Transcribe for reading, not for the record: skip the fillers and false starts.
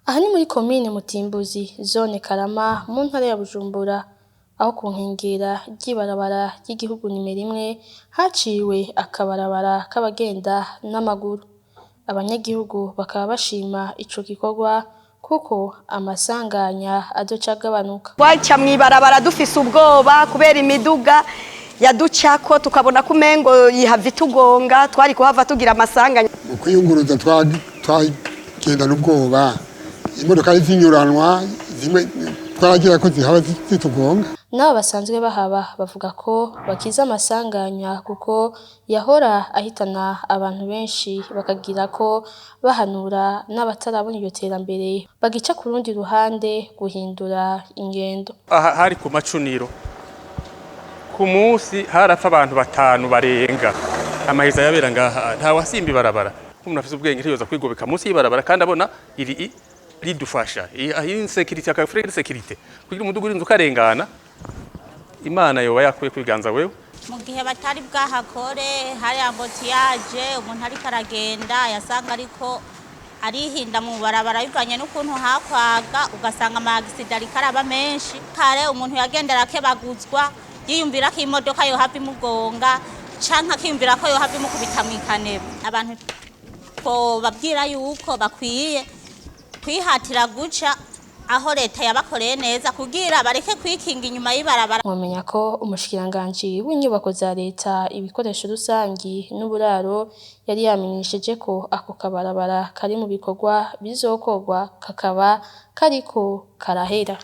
Aha ni muri komine Mutimbuzi, zone Karama, mu ntara ya Bujumbura, aho ku nkengera ry'ibarabara ry'igihugu nimero 1 haciwe akabarabara k'abagenda n'amaguru. Abanyagihugu bakaba bashima ico gikorwa kuko amasanganya azoca agabanuka. Twaca mw'ibarabara dufise ubwoba kubera imiduga yaducako tukabona ko umengo yihava itugonga, twari kuhava tugira amasanganya. Ukwiyunguruza twagenda n'ubwoba, imodoka zinyuranwa zimwe twaragira ko zihaba zitugonga. Nabo basanzwe bahaba bavuga ko bakiza amasanganya kuko yahora ahitana abantu benshi, bakagira ko bahanura n'abatarabona iryo terambere bagica ku rundi ruhande guhindura ingendo. Aha hari ku macuniro, ku munsi harafa abantu 5 barenga. Amaheza yabera ngaha nta wasimba ibarabara, umuntu afise ubwenge ntiyoza kwigobeka munsi y'ibarabara kandi abona iri ridufasha insekirite akafrere sekirite kugira umudugu urinze ukarengana. Imana yoba yakuye kwiganza wewe mu gihe batari bwahakore hari ambotiyage, umuntu ariko aragenda yasanga ariko arihinda mu barabara bivanye n'ukuntu hakwaga, ugasanga amagisida ariko araba menshi. Kare umuntu yagendera akebaguzwa yiyumvira ko imodoka yo hafi mugonga canke akiyumvira ko yo hafi mukubita mw'ikanebo. Abantu ko babwira yuko bakwiye kwihatira guca aho leta yabakoreye neza kugira bareke kwikinga inyuma y'ibarabara. Mwamenya ko umushikiranganji w'inyubako za leta, ibikoresho rusangi n'uburaro yari yamenyesheje ko ako kabarabara kari mu bikorwa bizokorwa kakaba kariko karahera.